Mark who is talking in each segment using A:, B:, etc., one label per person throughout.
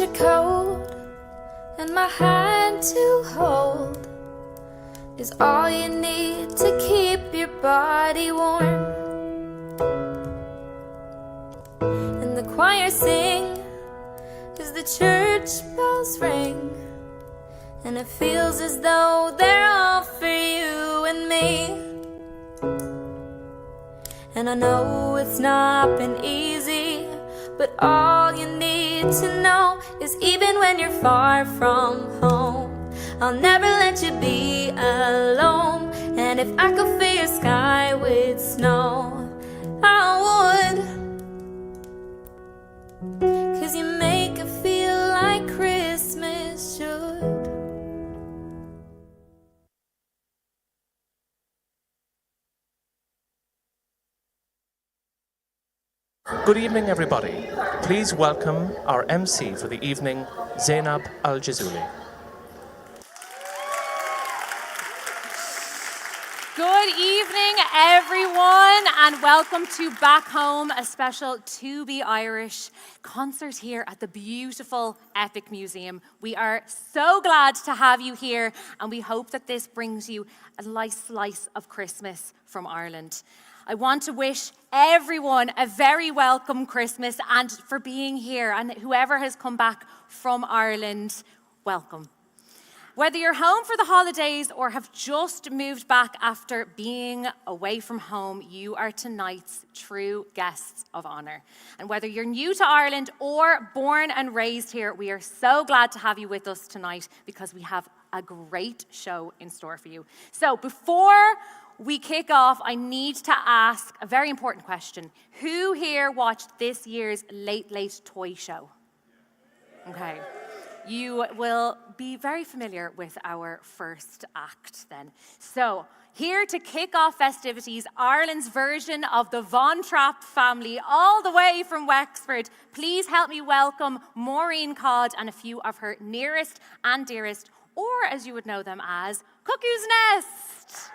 A: winter coat and my hand to hold is all you need to keep your body warm. And the choir sing as the church bells ring, and it feels as though they're all for you and me. And I know it's not been easy, but all you need to know is even when you're far from home, I'll never let you be alone. And if I could fill your sky with snow, I would. 'Cause you make it feel like Christmas should.
B: Good evening, everybody. Please welcome our MC for the evening, Zainab Al-Jazouli.
C: Good evening, everyone, and welcome to Back Home, a special To Be Irish concert here at the beautiful Epic Museum. We are so glad to have you here, and we hope that this brings you a nice slice of Christmas from Ireland. I want to wish everyone a very welcome Christmas, and for being here, and whoever has come back from Ireland, welcome. Whether you're home for the holidays or have just moved back after being away from home, you are tonight's true guests of honor. And whether you're new to Ireland or born and raised here, we are so glad to have you with us tonight because we have a great show in store for you. So before we kick off, I need to ask a very important question. Who here watched this year's Late Late Toy Show? Okay. You will be very familiar with our first act then. So, here to kick off festivities, Ireland's version of the Von Trapp family, all the way from Wexford. Please help me welcome Maureen Codd and a few of her nearest and dearest, or as you would know them as, Cuckoo's Nest.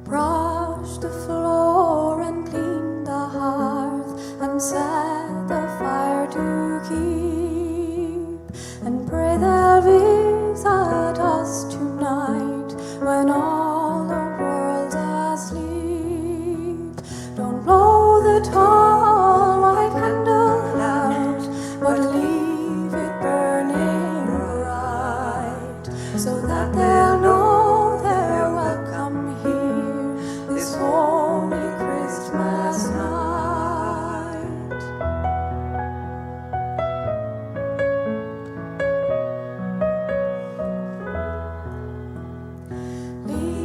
D: Brush the floor and clean the hearth and set the fire to keep, and pray they'll visit us tonight when all the world's asleep. Don't blow the tall white candle out, but leave it burning bright, so that they'll know they're welcome here this holy Christmas night. Leave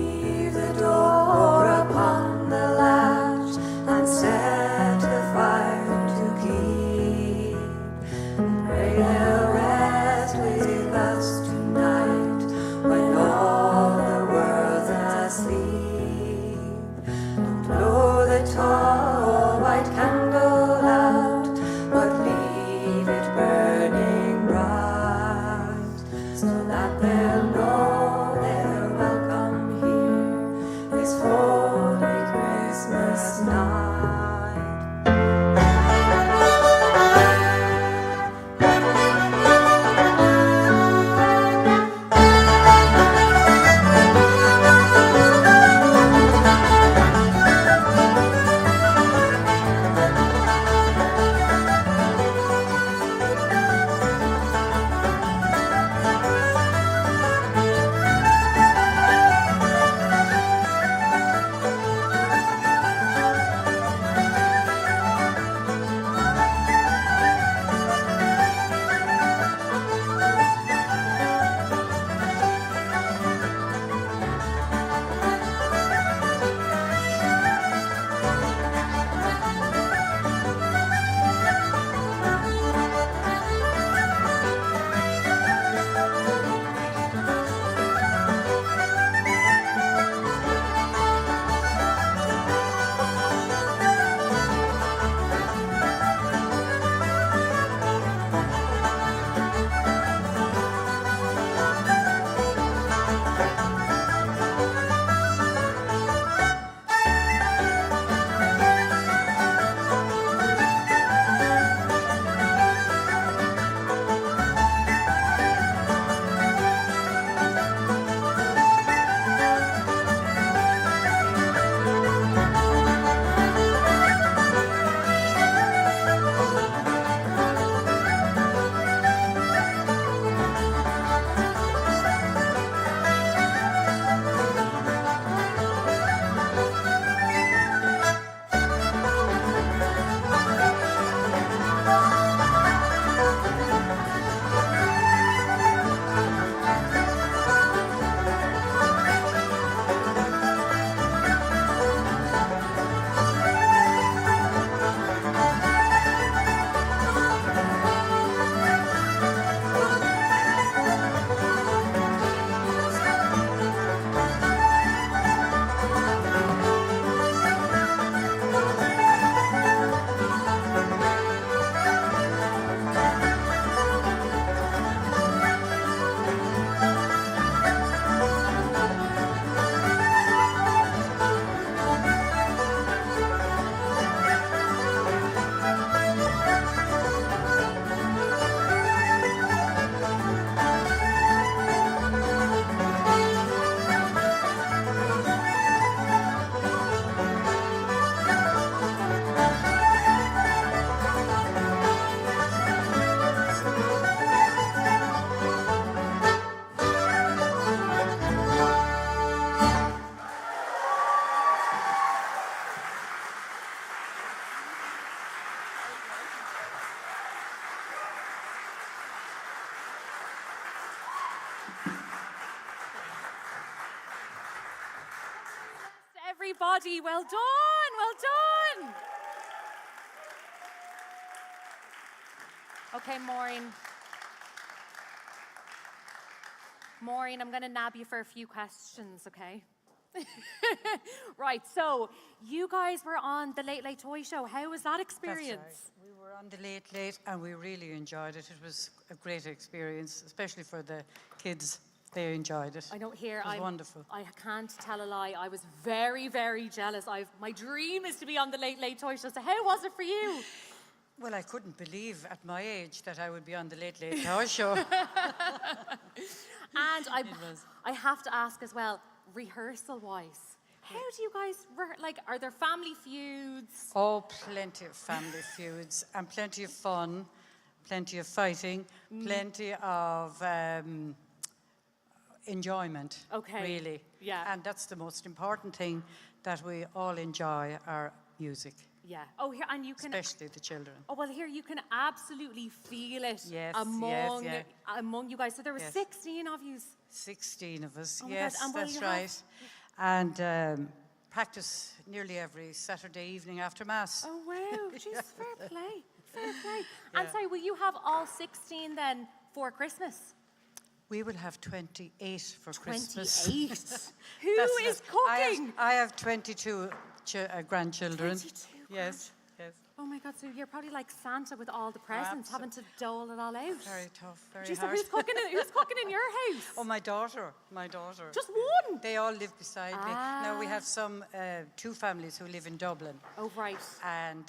C: everybody. Well done, well done. Okay, Maureen. Maureen, I'm going to nab you for a few questions, okay? Right, so you guys were on the Late Late Toy Show. How was that experience?
E: That's right. We were on the Late Late and we really enjoyed it. It was a great experience, especially for the kids. They enjoyed it.
C: I don't hear.
E: It was wonderful.
C: I can't tell a lie. I was very, very jealous. My dream is to be on the Late Late Toy Show. So how was it for you?
E: Well, I couldn't believe at my age that I would be on the Late Late Toy Show.
C: And I have to ask as well, rehearsal-wise, how do you guys, are there family feuds?
E: Oh, plenty of family feuds and plenty of fun, plenty of fighting, plenty of enjoyment, really.
C: Yeah.
E: And that's the most important thing, that we all enjoy our music.
C: Yeah. Oh, here, and you can...
E: Especially the children.
C: Oh, well, here, you can absolutely feel it
E: Yes,
C: among you guys. So there were 16 of you.
E: 16 of us,
C: Oh my
E: yes,
C: God, and
E: that's right. And practice nearly every Saturday evening after Mass.
C: Oh, wow. Jeez, fair play. Fair play. And sorry, will you have all 16 then for Christmas?
E: We will have 28 for Christmas.
C: 28? Who is cooking?
E: I have 22 grandchildren.
C: 22?
E: Yes, yes.
C: Oh my God, so you're probably like Santa with all the presents, having to dole it all out.
E: Very tough, very
C: Jeez, so
E: hard.
C: who's cooking in your house?
E: Oh, my daughter.
C: Just one?
E: They all live beside me. Now, we have some, 2 families who live in Dublin.
C: Oh, right.
E: And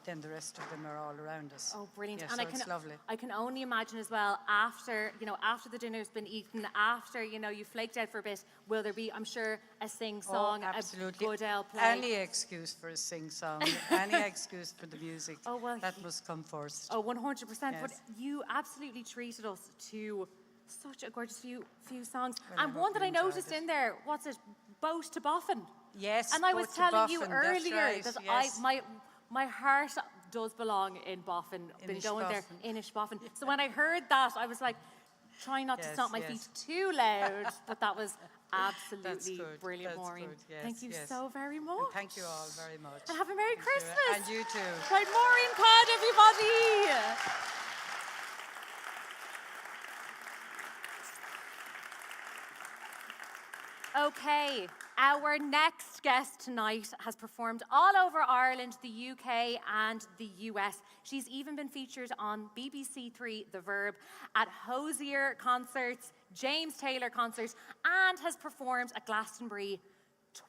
E: then the rest of them are all around us.
C: Oh, brilliant.
E: Yeah,
C: And
E: so it's lovely.
C: I can only imagine as well, after the dinner's been eaten, after, you flaked out for a bit, will there be, I'm sure, a sing-song, a good old play?
E: Any excuse for a sing-song, any excuse for the music, that must come first.
C: Oh, 100%.
E: Yes.
C: But you absolutely treated us to such a gorgeous few songs.
E: Well,
C: And one that I noticed in there, what's it? Boat to Boffin.
E: Yes,
C: And I was
E: Boat to
C: telling you
E: Boffin, that's
C: earlier
E: right,
C: that
E: yes.
C: my heart does belong in Boffin. Been going there,
E: Inishboffin.
C: Inishboffin. So when I heard that, I was like, trying not to
E: Yes,
C: stomp my
E: yes.
C: feet too loud, but that was absolutely
E: good,
C: brilliant,
E: that's
C: Maureen.
E: good, yes,
C: Thank you
E: yes.
C: so very much.
E: And thank you all very much.
C: And have a Merry
E: Thank you.
C: Christmas.
E: And you too.
C: Right, Maureen Codd, everybody. Okay, our next guest tonight has performed all over Ireland, the UK and the US. She's even been featured on BBC Three, The Verb, at Hosier concerts, James Taylor concerts, and has performed at Glastonbury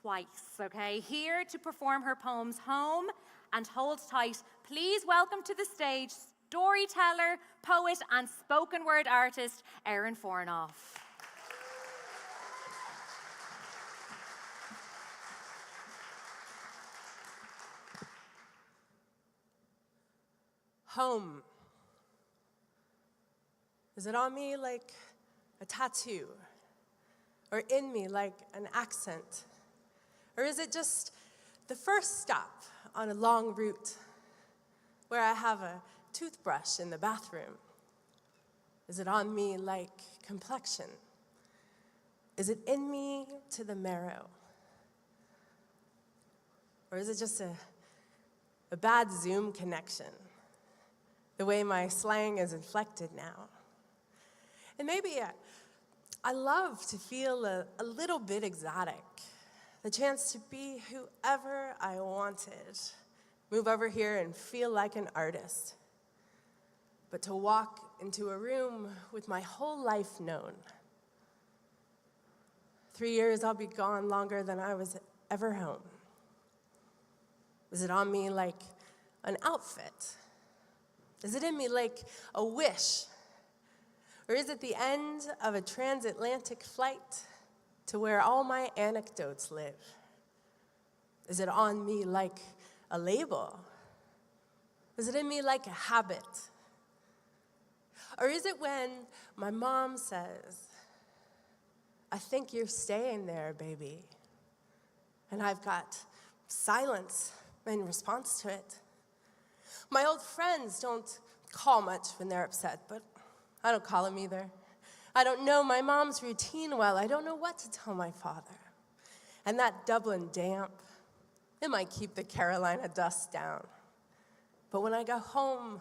C: twice, okay? Here to perform her poems Home and Hold Tight, please welcome to the stage storyteller, poet, and spoken word artist, Erin Fornoff.
F: Home. Is it on me like a tattoo? Or in me like an accent? Or is it just the first stop on a long route where I have a toothbrush in the bathroom? Is it on me like complexion? Is it in me to the marrow? Or is it just a bad Zoom connection? The way my slang is inflected now. And maybe I love to feel a little bit exotic. The chance to be whoever I wanted. Move over here and feel like an artist. But to walk into a room with my whole life known. 3 years I'll be gone longer than I was ever home. Is it on me like an outfit? Is it in me like a wish? Or is it the end of a transatlantic flight to where all my anecdotes live? Is it on me like a label? Is it in me like a habit? Or is it when my mom says, I think you're staying there, baby, and I've got silence in response to it? My old friends don't call much when they're upset, but I don't call them either. I don't know my mom's routine well. I don't know what to tell my father. And that Dublin damp, it might keep the Carolina dust down. But when I go home,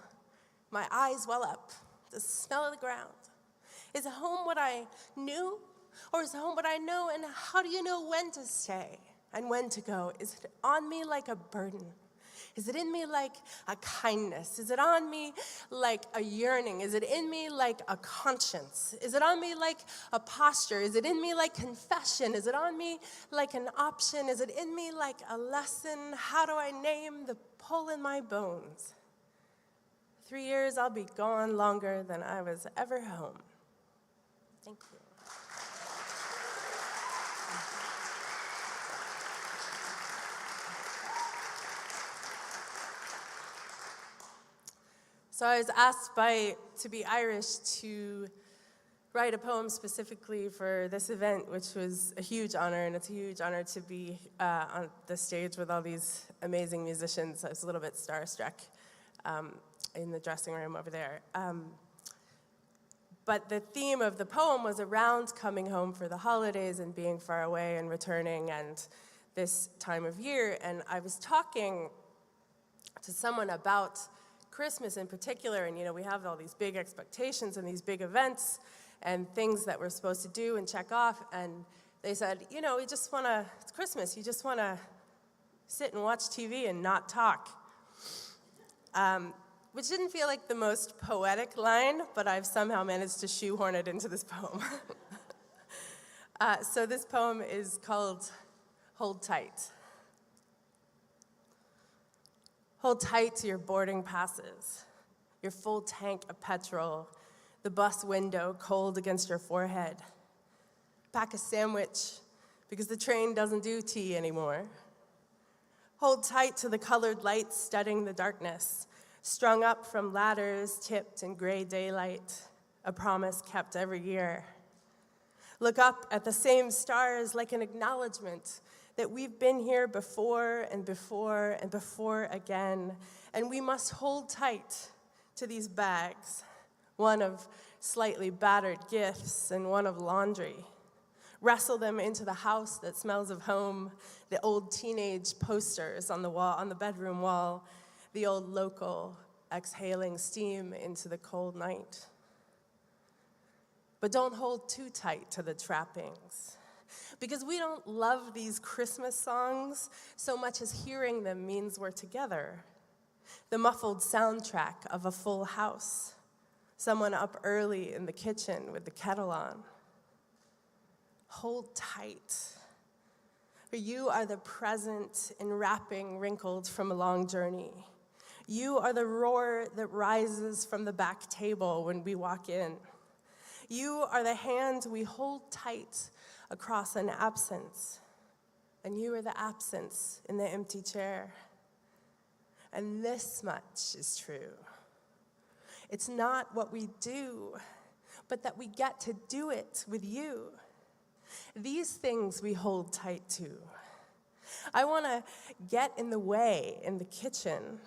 F: my eyes well up, the smell of the ground. Is home what I knew, or is home what I know? And how do you know when to stay and when to go? Is it on me like a burden? Is it in me like a kindness? Is it on me like a yearning? Is it in me like a conscience? Is it on me like a posture? Is it in me like confession? Is it on me like an option? Is it in me like a lesson? How do I name the pull in my bones? 3 years, I'll be gone longer than I was ever home. Thank you. So I was asked by To Be Irish to write a poem specifically for this event, which was a huge honor, and it's a huge honor to be on the stage with all these amazing musicians. I was a little bit starstruck in the dressing room over there. But the theme of the poem was around coming home for the holidays and being far away and returning and this time of year. And I was talking to someone about Christmas in particular, and we have all these big expectations and these big events and things that we're supposed to do and check off, and they said, we just want to, it's Christmas, you just want to sit and watch TV and not talk. Which didn't feel like the most poetic line, but I've somehow managed to shoehorn it into this poem. So this poem is called Hold Tight. Hold tight to your boarding passes, your full tank of petrol, the bus window cold against your forehead. Pack a sandwich, because the train doesn't do tea anymore. Hold tight to the colored lights studding the darkness, strung up from ladders tipped in gray daylight, a promise kept every year. Look up at the same stars like an acknowledgement that we've been here before and before and before again, and we must hold tight to these bags, one of slightly battered gifts and one of laundry. Wrestle them into the house that smells of home, the old teenage posters on the wall, on the bedroom wall, the old local exhaling steam into the cold night. But don't hold too tight to the trappings, because we don't love these Christmas songs so much as hearing them means we're together. The muffled soundtrack of a full house, someone up early in the kitchen with the kettle on. Hold tight, for you are the present enwrapping wrinkled from a long journey. You are the roar that rises from the back table when we walk in. You are the hand we hold tight across an absence, and you are the absence in the empty chair. And this much is true. It's not what we do, but that we get to do it with you. These things we hold tight to. I want to get in the way in the kitchen.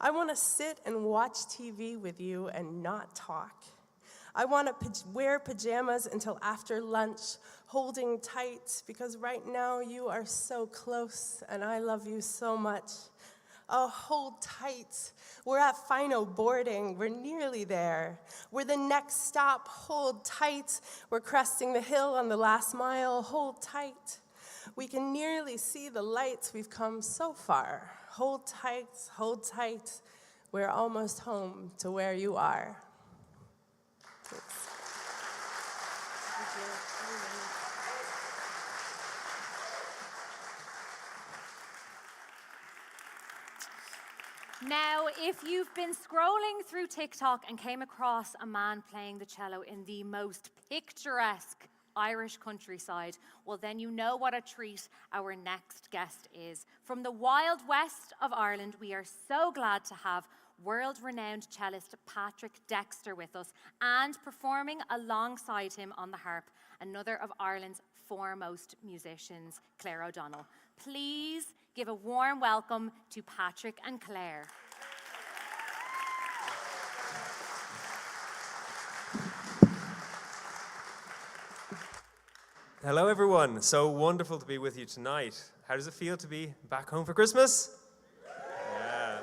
F: I want to sit and watch TV with you and not talk. I want to wear pajamas until after lunch, holding tight, because right now you are so close and I love you so much. Oh, hold tight. We're at final boarding. We're nearly there. We're the next stop. Hold tight. We're cresting the hill on the last mile. Hold tight. We can nearly see the lights. We've come so far. Hold tight. Hold tight. We're almost home to where you are. Thanks. Thank you.
C: Now, if you've been scrolling through TikTok and came across a man playing the cello in the most picturesque Irish countryside, well, then you know what a treat our next guest is. From the wild west of Ireland, we are so glad to have world-renowned cellist Patrick Dexter with us, and performing alongside him on the harp, another of Ireland's foremost musicians, Claire O'Donnell. Please give a warm welcome to Patrick and Claire.
G: Hello, everyone. So wonderful to be with you tonight. How does it feel to be back home for Christmas? Yeah.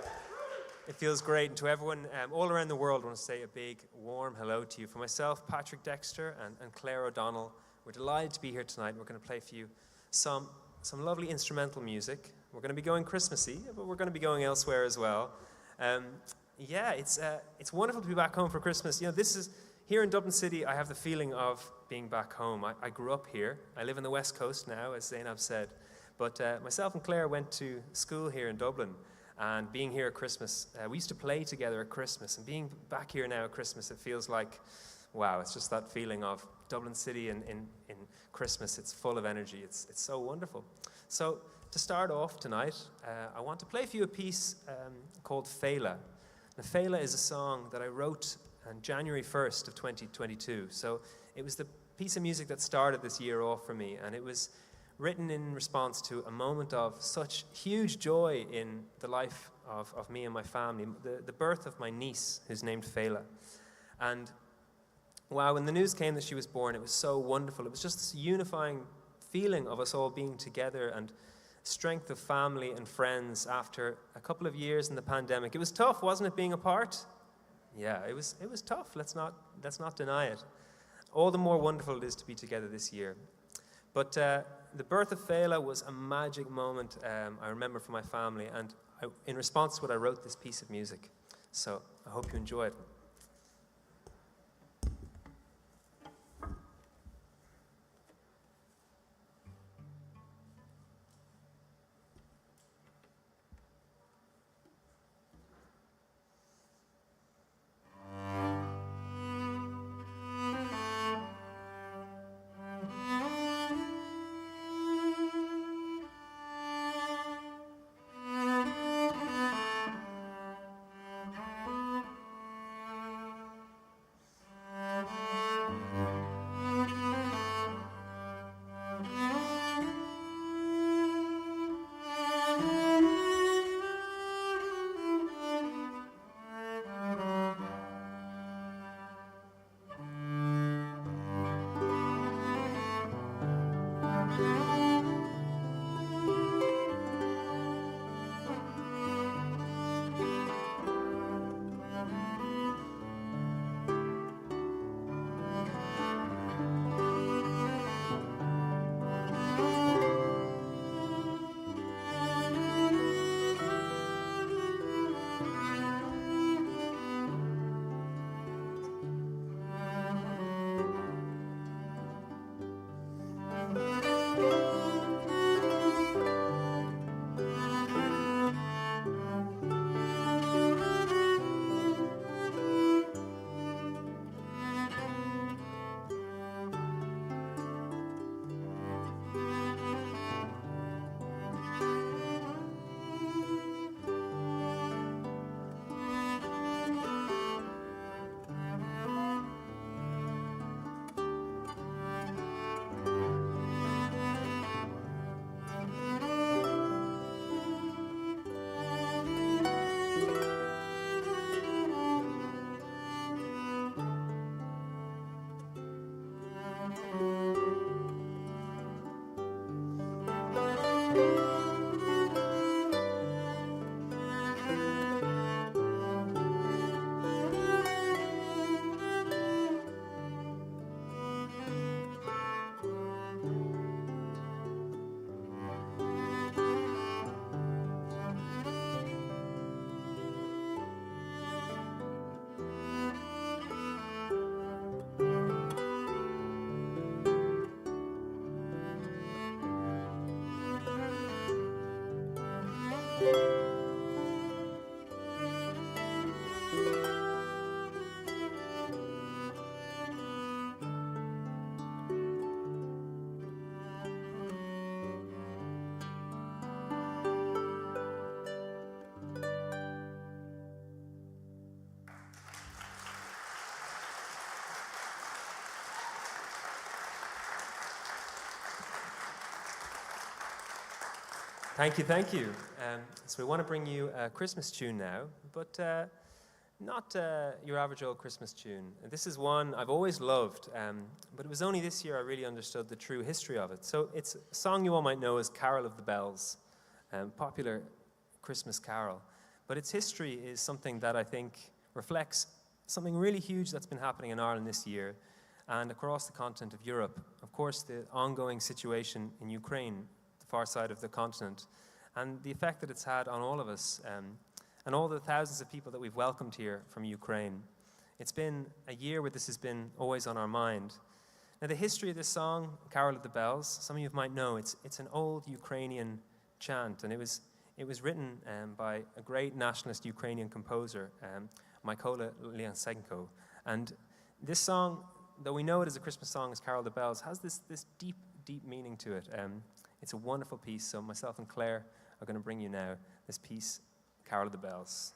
G: It feels great. And to everyone all around the world, I want to say a big, warm hello to you. For myself, Patrick Dexter, and Claire O'Donnell, we're delighted to be here tonight. We're going to play for you some lovely instrumental music. We're going to be going Christmassy, but we're going to be going elsewhere as well. It's wonderful to be back home for Christmas. You know, here in Dublin City, I have the feeling of being back home. I grew up here. I live in the West Coast now, as Zainab said. But myself and Claire went to school here in Dublin. And being here at Christmas, we used to play together at Christmas. And being back here now at Christmas, it feels like, wow, it's just that feeling of Dublin City in Christmas. It's full of energy. It's so wonderful. So to start off tonight, I want to play for you a piece called Fela. Now, Fela is a song that I wrote on January 1st of 2022. So it was the piece of music that started this year off for me, and it was written in response to a moment of such huge joy in the life of me and my family, the birth of my niece, who's named Fela. And wow, when the news came that she was born, it was so wonderful. It was just this unifying feeling of us all being together and strength of family and friends after a couple of years in the pandemic. It was tough, wasn't it, being apart? Yeah, it was tough. Let's not deny it. All the more wonderful it is to be together this year. But the birth of Fela was a magic moment, I remember, for my family, and in response to what I wrote this piece of music. So I hope you enjoy it. Thank you. So we want to bring you a Christmas tune now, but not your average old Christmas tune. This is one I've always loved, but it was only this year I really understood the true history of it. So it's a song you all might know as Carol of the Bells, popular Christmas carol. But its history is something that I think reflects something really huge that's been happening in Ireland this year and across the continent of Europe. Of course, the ongoing situation in Ukraine, the far side of the continent, and the effect that it's had on all of us, and all the thousands of people that we've welcomed here from Ukraine. It's been a year where this has been always on our mind. Now, the history of this song, Carol of the Bells, some of you might know, it's an old Ukrainian chant, and it was written by a great nationalist Ukrainian composer, Mykola Lyansenko. And this song, though we know it as a Christmas song as Carol of the Bells, has this deep, deep meaning to it. It's a wonderful piece, so myself and Claire are going to bring you now this piece, Carol of the Bells.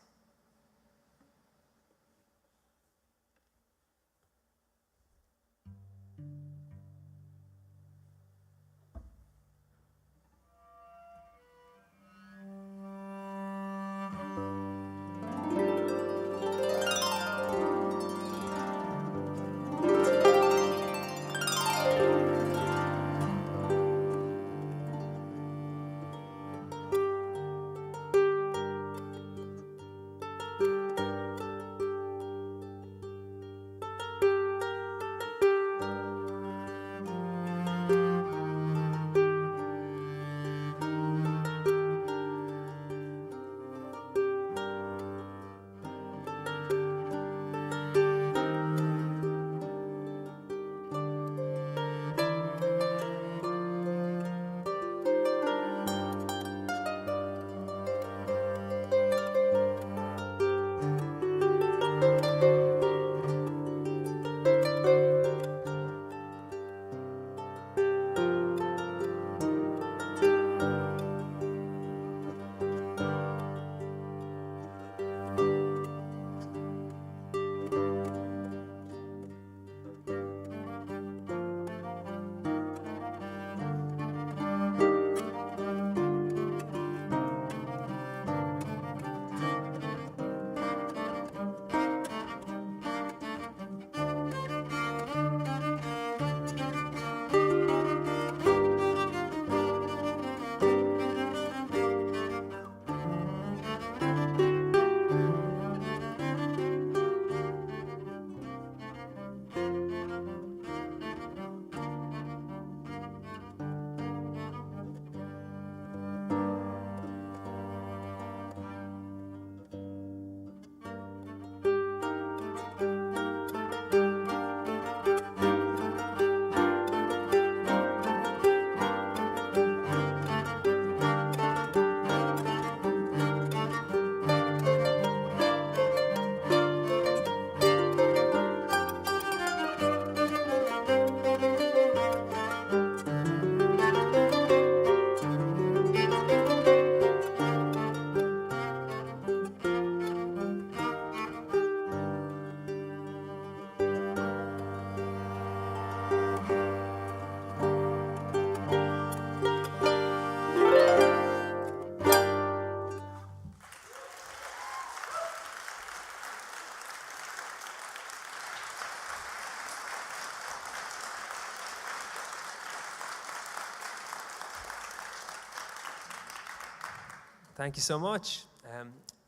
G: Thank you so much.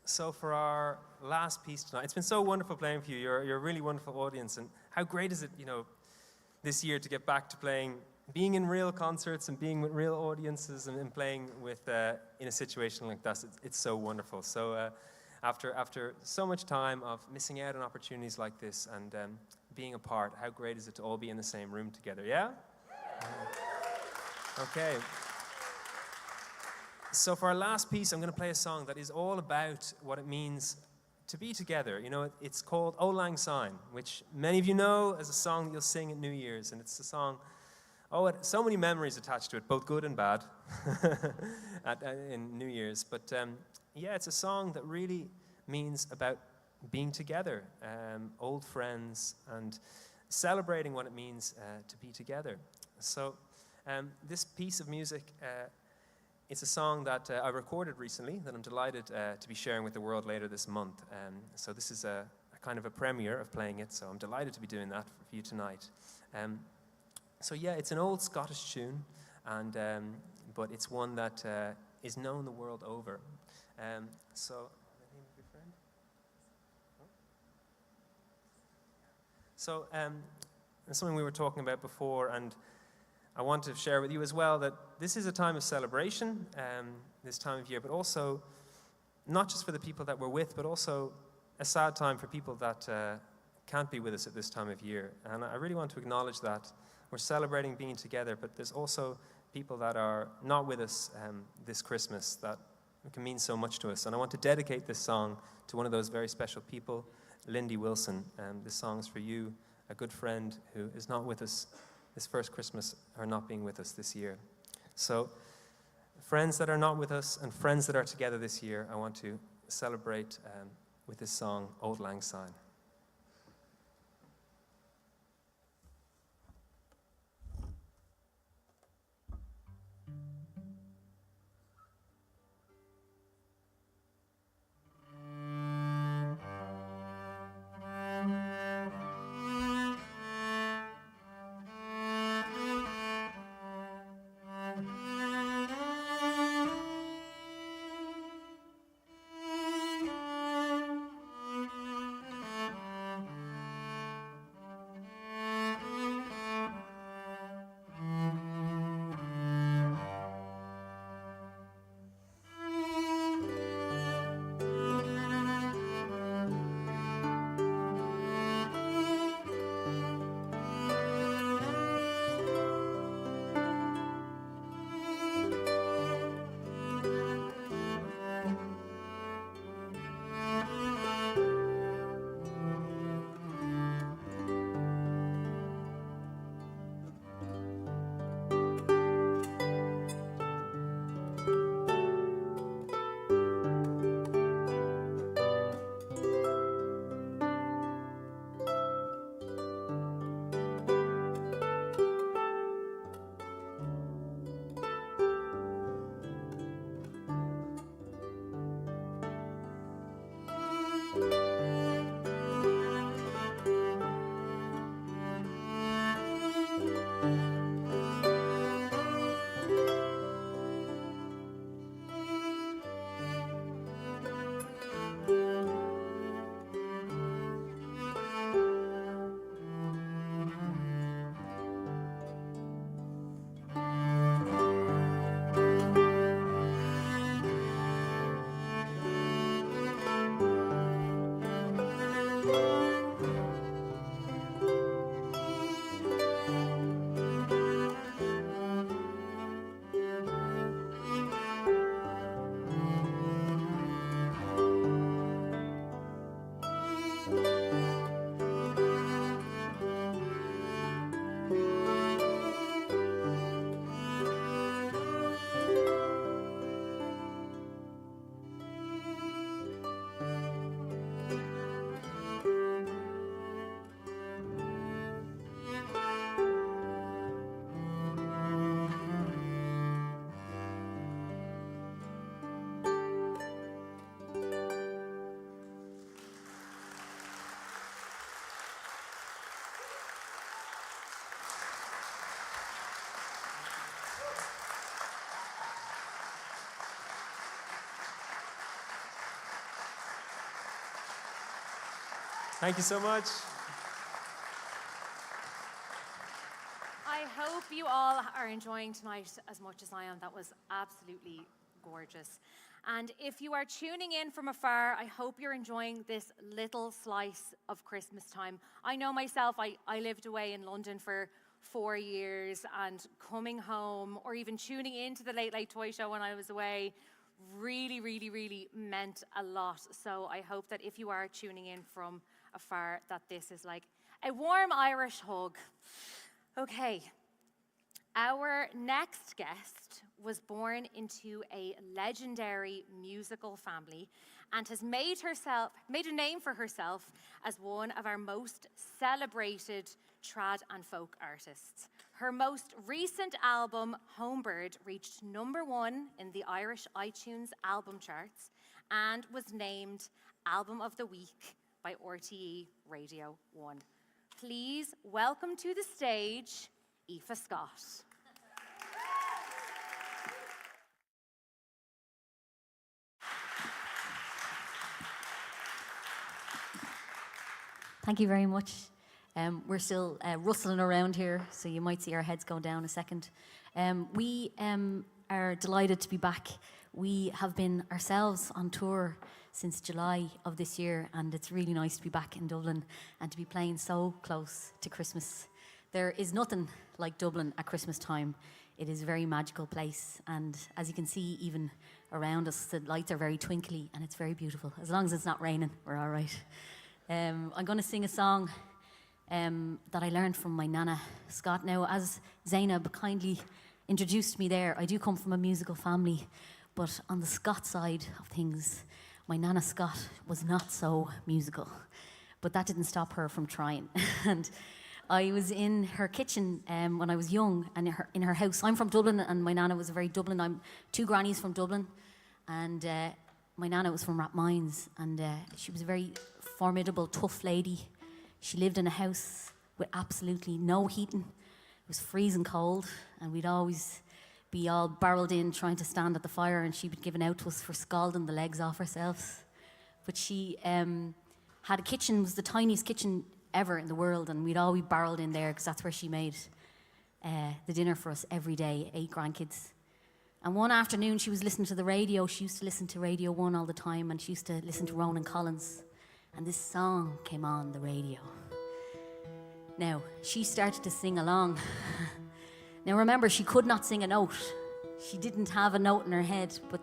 G: So for our last piece tonight, it's been so wonderful playing for you. You're a really wonderful audience, and how great is it, this year to get back to being in real concerts and being with real audiences and playing with in a situation like that. It's so wonderful. So after so much time of missing out on opportunities like this and being apart, how great is it to all be in the same room together? Yeah. Okay. So for our last piece, I'm going to play a song that is all about what it means to be together. It's called O Lang Syne, which many of you know as a song that you'll sing at New Year's. And it's a song, so many memories attached to it, both good and bad, in New Year's. But it's a song that really means about being together, old friends, and celebrating what it means to be together. So this piece of music it's a song that I recorded recently that I'm delighted to be sharing with the world later this month. So this is a kind of a premiere of playing it, so I'm delighted to be doing that for you tonight. So yeah, it's an old Scottish tune, and but it's one that is known the world over. So it's something we were talking about before, and I want to share with you as well that this is a time of celebration, this time of year, but also not just for the people that we're with, but also a sad time for people that can't be with us at this time of year. And I really want to acknowledge that we're celebrating being together, but there's also people that are not with us this Christmas that can mean so much to us. And I want to dedicate this song to one of those very special people, Lindy Wilson. This song is for you, a good friend who is not with us this first Christmas, or not being with us this year. So, friends that are not with us and friends that are together this year, I want to celebrate with this song, Auld Lang Syne. Thank you so much.
C: I hope you all are enjoying tonight as much as I am. That was absolutely gorgeous. And if you are tuning in from afar, I hope you're enjoying this little slice of Christmas time. I know myself, I lived away in London for 4 years, and coming home or even tuning into the Late Late Toy Show when I was away really meant a lot. So I hope that if you are tuning in from afar, that this is like a warm Irish hug. Okay, our next guest was born into a legendary musical family and has made a name for herself as one of our most celebrated trad and folk artists. Her most recent album, Homebird, reached #1 in the Irish iTunes album charts and was named Album of the Week by RTE Radio 1. Please welcome to the stage, Aoife Scott.
H: Thank you very much. We're still rustling around here, so you might see our heads going down a second. We are delighted to be back. We have been ourselves on tour since July of this year, and it's really nice to be back in Dublin and to be playing so close to Christmas. There is nothing like Dublin at Christmas time. It is a very magical place, and as you can see, even around us, the lights are very twinkly, and it's very beautiful. As long as it's not raining, we're all right. I'm going to sing a song that I learned from my Nana Scott. Now, as Zainab kindly introduced me there, I do come from a musical family, but on the Scott side of things, my Nana Scott was not so musical. But that didn't stop her from trying. And I was in her kitchen when I was young, and in her house. I'm from Dublin, and my Nana was very Dublin. I'm two grannies from Dublin, and my Nana was from Rathmines, and she was a very formidable, tough lady. She lived in a house with absolutely no heating. It was freezing cold, and we'd always be all barreled in trying to stand at the fire, and she'd be given out to us for scalding the legs off ourselves. But she had a kitchen. It was the tiniest kitchen ever in the world, and we'd all be barreled in there because that's where she made the dinner for us every day, 8 grandkids. And one afternoon she was listening to the radio. She used to listen to Radio 1 all the time, and she used to listen to Ronan Collins. And this song came on the radio. Now, she started to sing along. Now remember, she could not sing a note. She didn't have a note in her head, but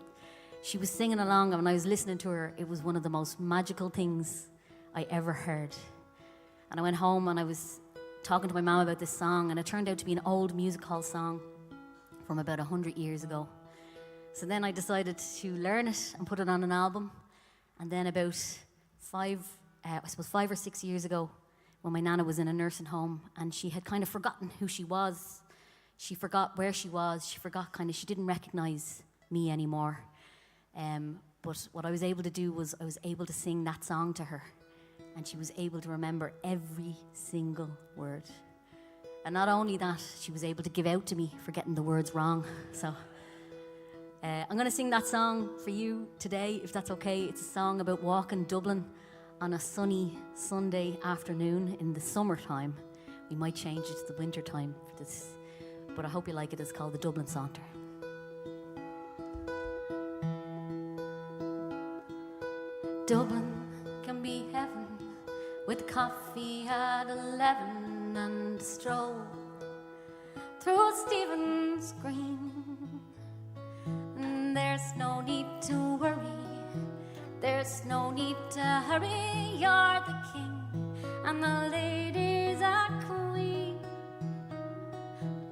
H: she was singing along, and when I was listening to her, it was one of the most magical things I ever heard. And I went home and I was talking to my mum about this song, and it turned out to be an old music hall song from about 100 years ago. So then I decided to learn it and put it on an album. And then about 5 or 6 years ago, when my Nana was in a nursing home, and she had kind of forgotten who she was. She forgot where she was. She forgot she didn't recognize me anymore. But what I was able to do was I was able to sing that song to her, and she was able to remember every single word. And not only that, she was able to give out to me for getting the words wrong. So I'm going to sing that song for you today, if that's okay. It's a song about walking Dublin on a sunny Sunday afternoon in the summertime. We might change it to the winter time for this, but I hope you like it. It's called the Dublin Saunter. Dublin can be heaven with coffee at 11 and a stroll through Stephen's Green. And there's no need to worry, there's no need to hurry. You're the king and the ladies are queen.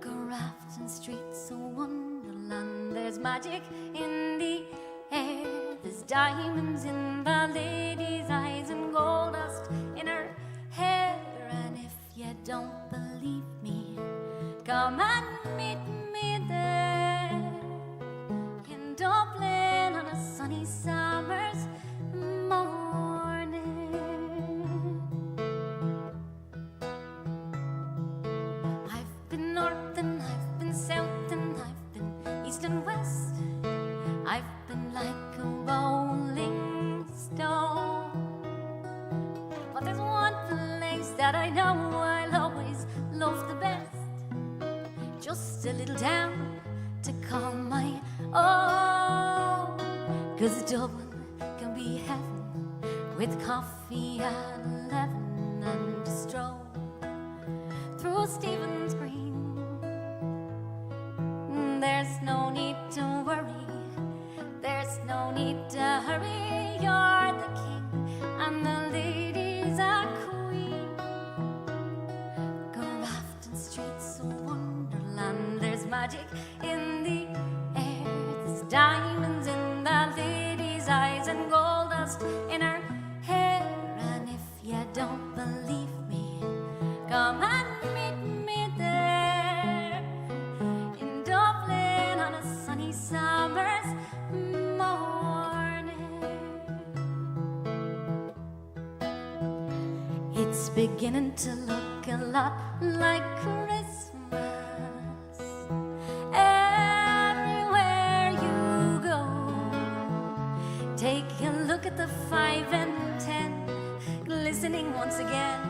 H: Grafton Street's a wonderland. There's magic in the air, there's diamonds in the lady's eyes and gold dust in her hair. And if you don't believe me, come and meet me there in Dublin on a sunny summer's morning. I've been north and I've been south and I've been east and west. I've been like a rolling stone, but there's one place that I know I'll always love the best. Just a little town to call my own, 'cause Dublin can be heaven with coffee at 11 and a stroll through Stephen's Green. There's no need to worry, there's no need to hurry. You're the king and the ladies are queen. Grafton Street's a wonderland. There's magic in the air, there's diamonds in the lady's eyes and gold dust in her hair. And if you don't believe me, come and meet me there
A: summer's morning. It's beginning to look a lot like Christmas. Everywhere you go, take a look at the 5 and 10 glistening once again,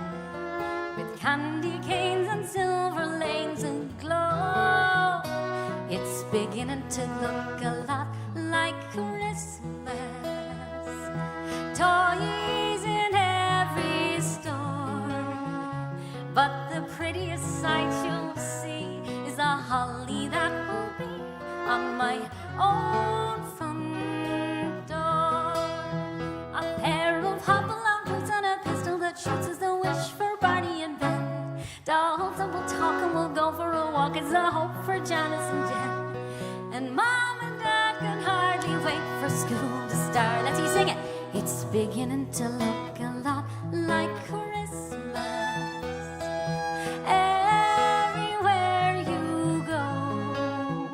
A: with candy canes and silver lanes aglow. It's beginning to look a lot like Christmas. Toys in every store, but the prettiest sight you'll see is a holly that will be on my own front door. A pair of hop-along boots and a pistol that shoots is the wish for Barney and Ben. Dolls that will talk and we'll go for a walk is a hope for Janice and Jen. And Mom and Dad can hardly wait for school to start. Let's see, sing it. It's beginning to look a lot like Christmas. Everywhere you go,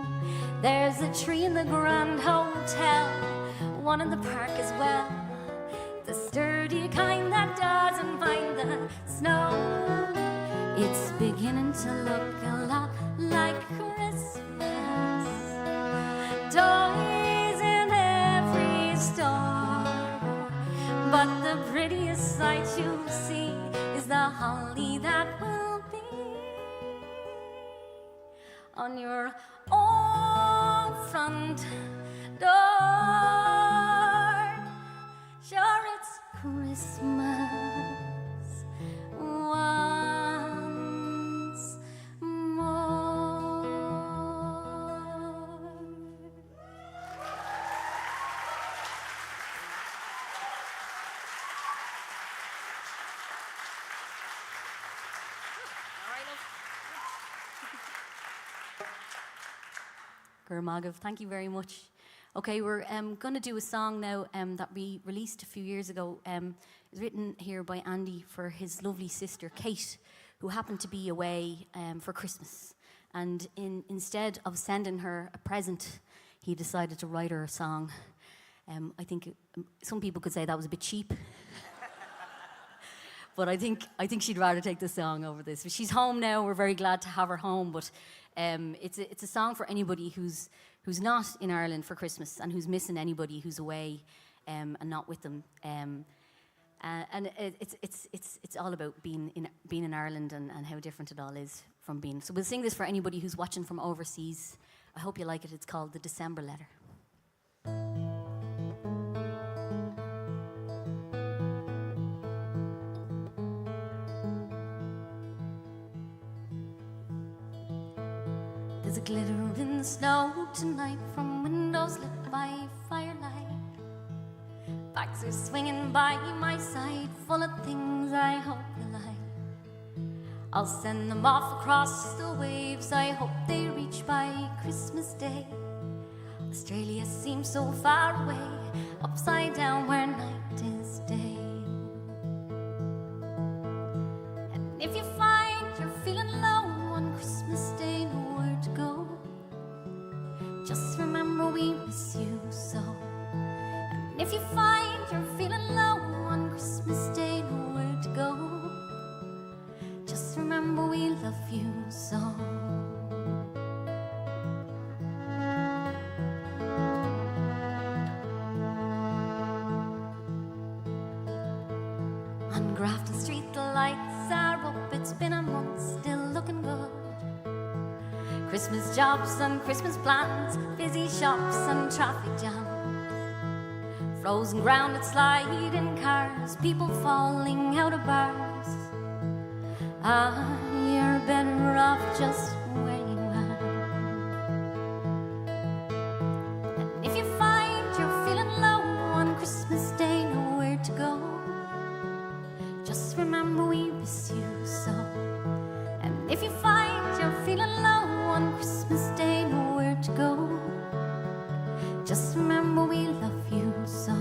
A: there's a tree in the Grand Hotel, one in the park as well, the sturdy kind that doesn't mind the snow. It's beginning to look a lot like Christmas. Toys in every store, but the prettiest sight you'll see is the holly that will be on your own front door. Sure, it's Christmas once more.
H: Gurmagav, thank you very much. Okay, we're going to do a song now that we released a few years ago. It's written here by Andy for his lovely sister, Kate, who happened to be away for Christmas. And instead of sending her a present, he decided to write her a song. I think some people could say that was a bit cheap. But I think she'd rather take the song over this. She's home now. We're very glad to have her home. But it's a song for anybody who's not in Ireland for Christmas and who's missing anybody who's away and not with them. And it's all about being in Ireland and how different it all is from being. So we'll sing this for anybody who's watching from overseas. I hope you like it. It's called The December Letter.
A: There's a glitter in the snow tonight from windows lit by firelight. Bikes are swinging by my side, full of things I hope you like. I'll send them off across the waves, I hope they reach by Christmas Day. Australia seems so far away, upside down where night is day. And if you find you're feeling low on Christmas Day, nowhere to go, just remember we miss you so. And if you find you're feeling low on Christmas Day, nowhere to go, just remember we love you so. On Grafton Street the lights are up, it's been a month still looking good. Christmas jobs and Christmas plans, busy shops and traffic jams. Frozen ground and sliding cars, people falling out of bars. Ah, you're better off just where you are. And if you find you're feeling low on Christmas Day, nowhere to go, just remember we miss you so. And if you find you're feeling low on Christmas Day, nowhere to go, just remember we love you so.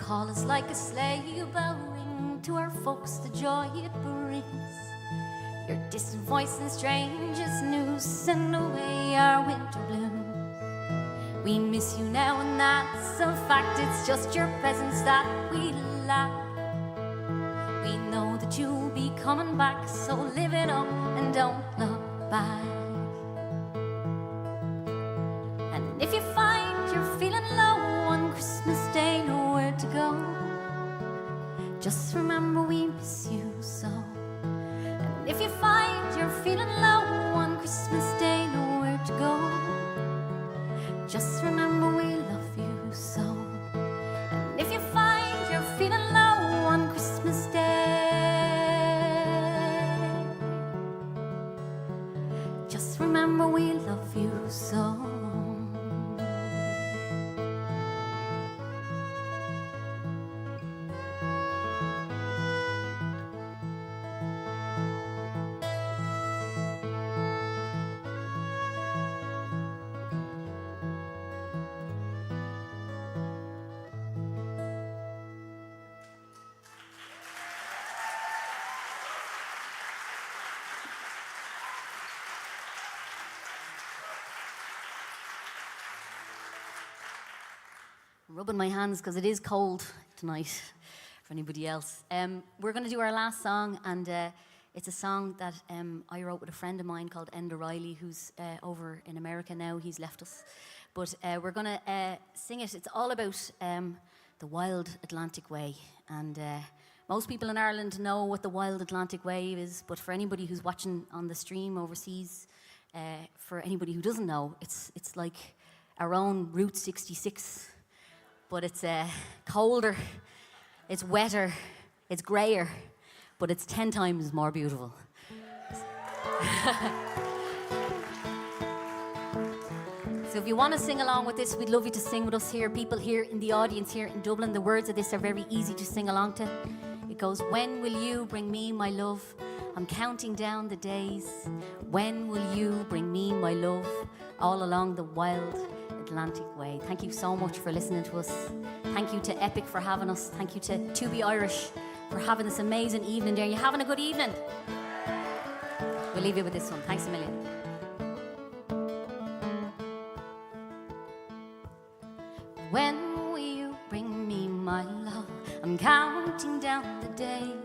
H: call is like a sleigh bell ring to our folks, the joy it brings. Your distant voice and strangest news send away our winter blues. We miss you now and that's a fact, it's just your presence that we lack. We know that you'll be coming back, so live it up and don't look back. And if you find you're feeling low on Christmas Day, nowhere to go, just remember we miss you so. And if you find you're feeling low on Christmas Day, nowhere to go, just remember we love you so. And if you find you're feeling low on Christmas Day, just remember we love you so. I'm rubbing my hands because it is cold tonight for anybody else. We're going to do our last song, and it's a song that I wrote with a friend of mine called Enda Riley, who's over in America now. He's left us. But we're going to sing it. It's all about the Wild Atlantic Way. And most people in Ireland know what the Wild Atlantic Way is, but for anybody who's watching on the stream overseas, for anybody who doesn't know, it's like our own Route 66. But it's colder, it's wetter, it's greyer, but it's 10 times more beautiful. So if you want to sing along with this, we'd love you to sing with us here. People here in the audience here in Dublin, the words of this are very easy to sing along to. It goes, when will you bring me my love? I'm counting down the days. When will you bring me my love? All along the wild Atlantic Way. Thank you so much for listening to us. Thank you to Epic for having us. Thank you to Be Irish for having this amazing evening there. You having a good evening? We'll leave you with this one. Thanks a million. When will you bring me my love? I'm counting down the days.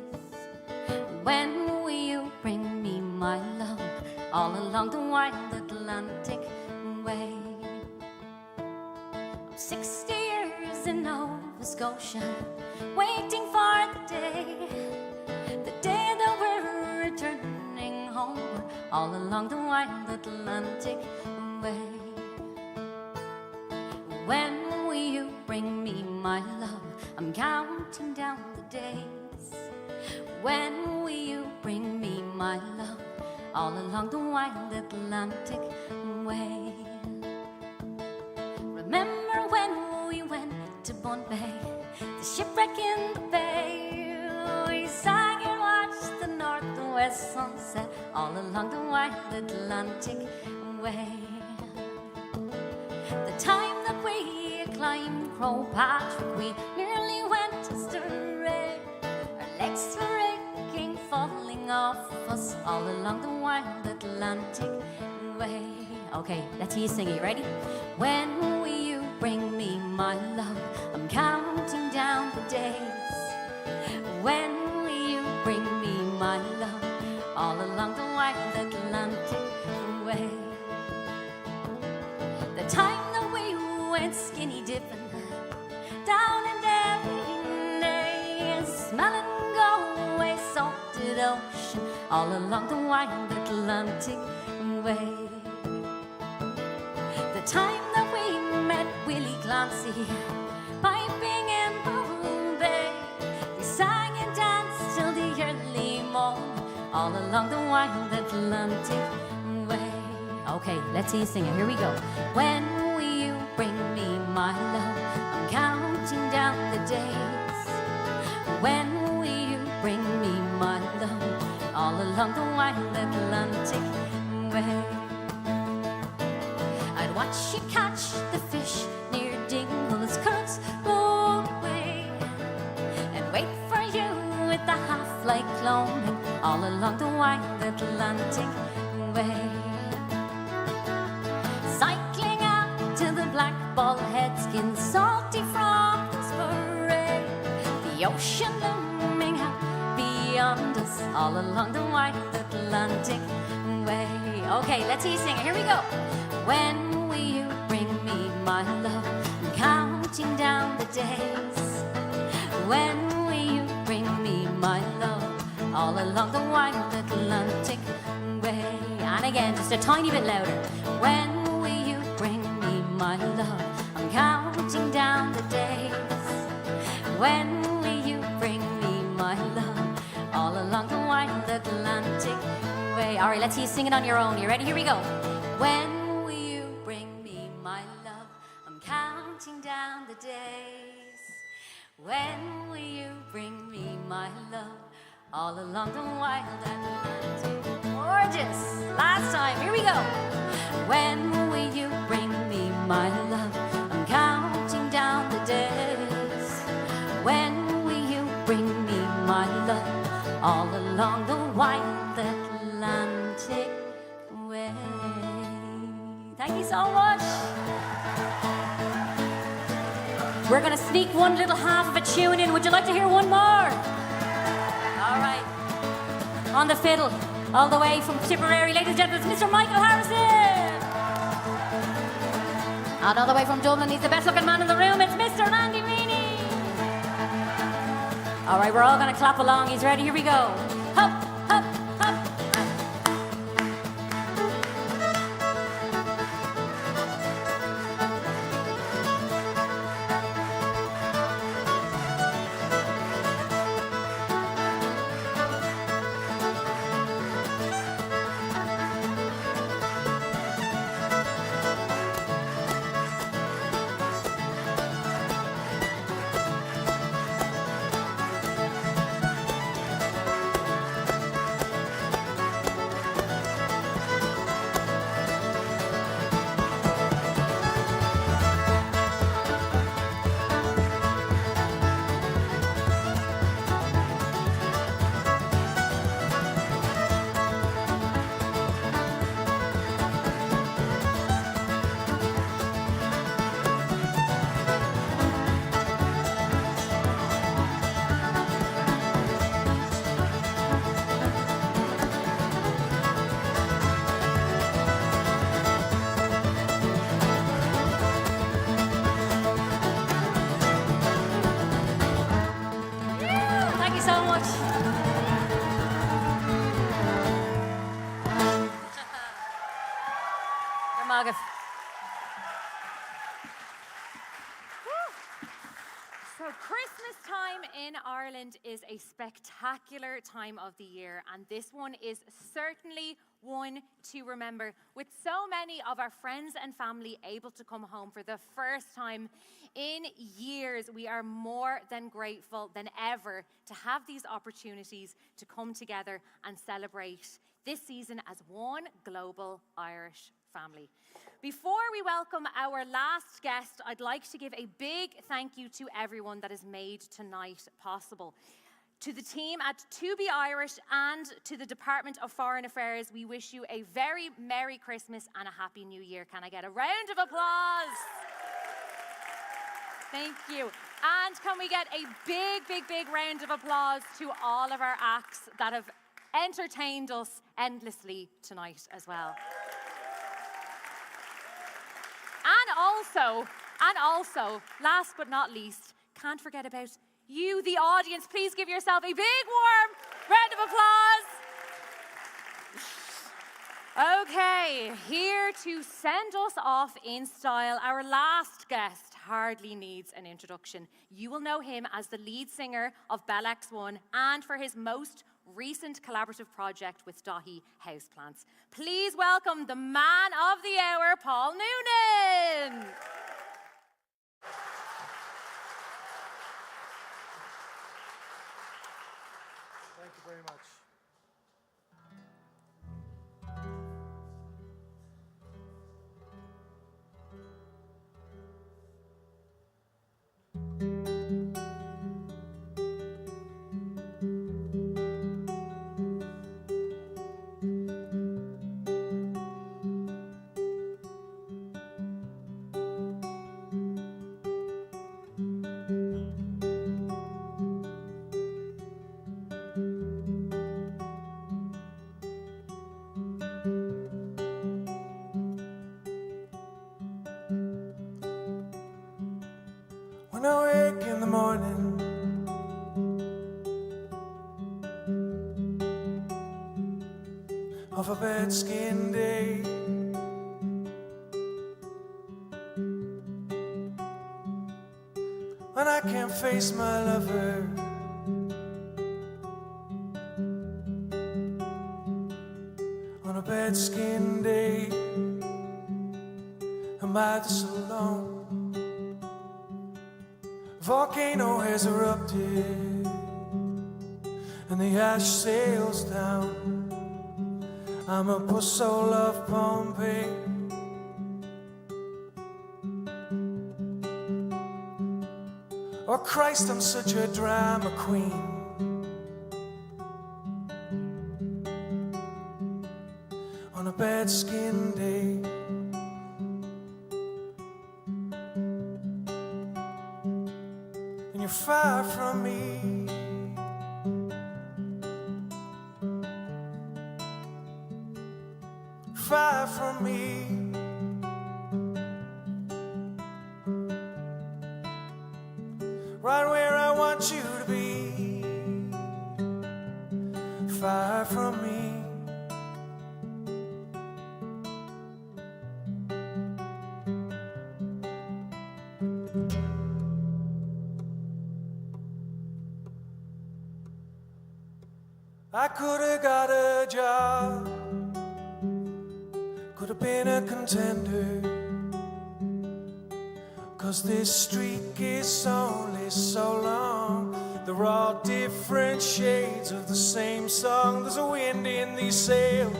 H: When will you bring me my love? All along the wild Atlantic Way. 60 years in Nova Scotia, waiting for the day that we're returning home, all along the wild Atlantic Way. When will you bring me my love? I'm counting down the days. When will you bring me my love? All along the wild Atlantic Way. Remember when we went to Bombay, the shipwreck in the bay. We sang and watched the north and west sunset all along the wild Atlantic Way. The time that we climbed Crow Patrick, we nearly went astray. Our legs were aching, falling off us all along the wild Atlantic Way. Okay, let's hear you sing it. Ready? When will you bring me my love? I'm counting down the days. When will you bring me my love? All along the wild Atlantic Way. The time that we went skinny dipping down in Derry, smelling Galway salted ocean all along the wild Atlantic Way. The time that we met Willie Clancy piping in Bombay, we sang and danced till the early morning all along the wild Atlantic Way. Okay, let's see you sing it. Here we go. When will you bring me my love? I'm counting down the days. When will you bring me my love? All along the wild Atlantic Way. I'd watch you catch the fish near Dingle's currents roll away. along the wide Atlantic way. Cycling out to the black ball head, skin salty from the spray. The ocean looming out beyond us, all along the wide Atlantic way. Okay, let's see you sing it. Here we go. When will you bring me my love? I'm counting down the days. When will you bring me my love? All along the wide Atlantic way. And again, just a tiny bit louder. When will you bring me my love? I'm counting down the days. When will you bring me my love? All along the wide Atlantic way. All right, let's see you sing it on your own. You ready? Here we go. When will you bring me my love? I'm counting down the days. When will you bring me my love? All along the wild Atlantic. Gorgeous. Last time. Here we go. When will you bring me my love? I'm counting down the days. When will you bring me my love? All along the wild Atlantic way. Thank you so much. We're going to sneak one little half of a tune in. Would you like to hear one more? All right. On the fiddle, all the way from Tipperary, ladies and gentlemen, it's Mr. Michael Harrison. And all the way from Dublin, he's the best looking man in the room, it's Mr. Randy Meany. All right, we're all going to clap along. He's ready. Here we go. Hop, hop, hop. So Christmas time in Ireland is a spectacular time of the year, and this one is certainly one to remember. With so many of our friends and family able to come home for the first time in years, we are more than grateful than ever to have these opportunities to come together and celebrate this season as one global Irish family. Before we welcome our last guest, I'd like to give a big thank you to everyone that has made tonight possible. To the team at To Be Irish and to the Department of Foreign Affairs, we wish you a very Merry Christmas and a Happy New Year. Can I get a round of applause? Thank you. And can we get a big round of applause to all of our acts that have entertained us endlessly tonight as well. And also, last but not least, can't forget about you, the audience. Please give yourself a big, warm round of applause. Okay, here to send us off in style, our last guest hardly needs an introduction. You will know him as the lead singer of Bell X1 and for his most recent collaborative project with Dahi, HousePlants. Please welcome the man of the hour, Paul Noonan.
I: Thank you very much. of a bed-skin day. When I can't face my lover, on a bed-skin day, am I this alone? Volcano has erupted and the ash sails down. I'm a poor soul of Pompeii. Oh Christ, I'm such a drama queen. On a bed-skin day, and you're far from me. Far from me. Right where I want you to be. Far from me. I could have got a job, could have been a contender, 'cause this streak is only so long. They're all different shades of the same song. There's a wind in these sails,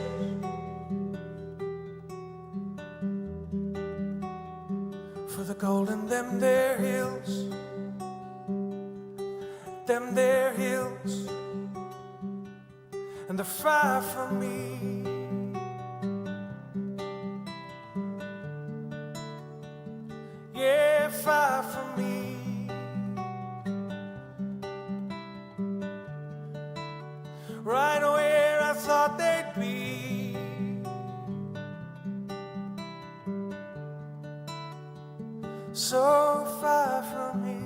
I: for the gold in them there hills, them there hills, and they're far from me. Yeah, far from me. Right where I thought they'd be. So far from me.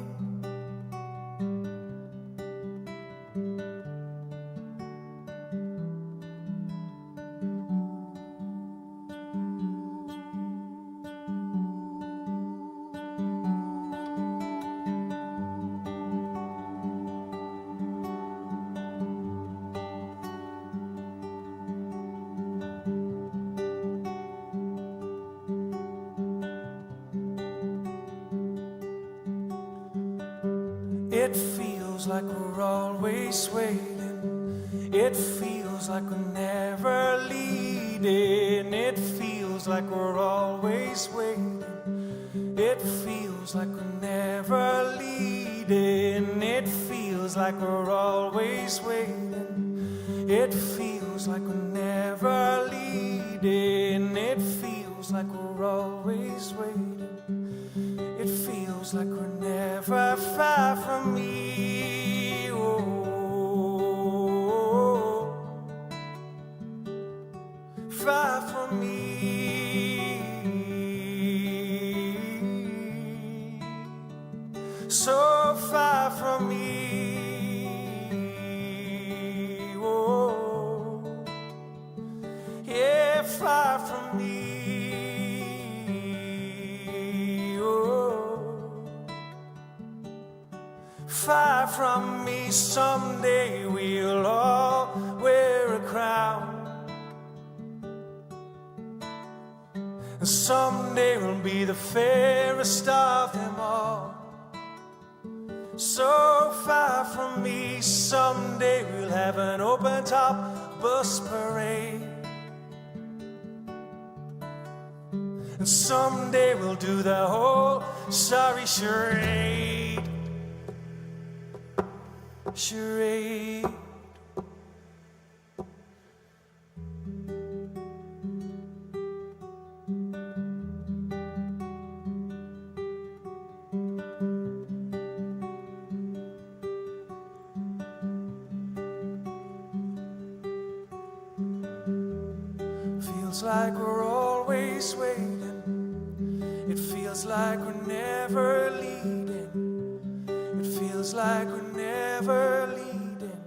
I: It feels like we're always waiting. It feels like we're never leading. It feels like we're always waiting. It feels like we're never leading. It feels like we're always waiting. It feels like we're never leading. It feels like we're always waiting. It feels like we're never far from me. Oh, far from me. So far from me. Oh, yeah, far from me. Far from me, someday we'll all wear a crown. And someday we'll be the fairest of them all. So far from me, someday we'll have an open-top bus parade. And someday we'll do the whole sorry charade. Charade. Feels like we're always waiting. It feels like we're never leading. It feels like we're never leading.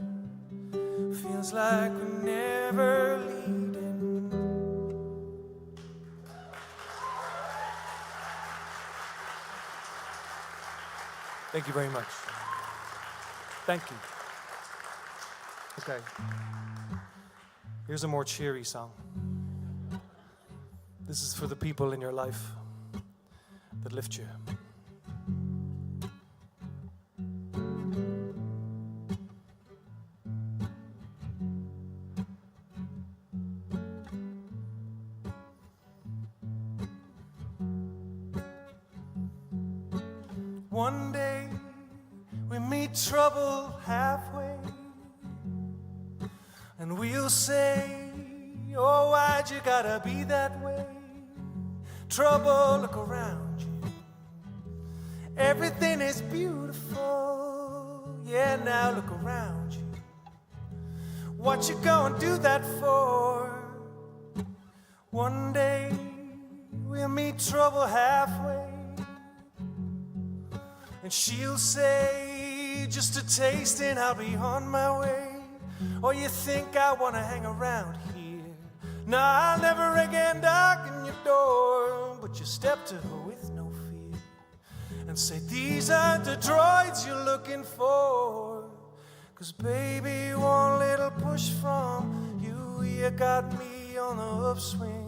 I: Feels like we're never leading. Thank you very much. Thank you. Okay. Here's a more cheery song. This is for the people in your life that lift you. One day we meet trouble halfway, and we'll say, oh, why'd you gotta be that way? Trouble, look around you. Everything is beautiful. Yeah, now look around you. What you gonna do that for? One day we'll meet trouble halfway, and she'll say, just a taste and I'll be on my way. Or you think I wanna hang around here? Nah, I'll never again darken your door, but you step to her with no fear and say, these aren't the droids you're looking for. 'Cause baby, one little push from you, you got me on the upswing.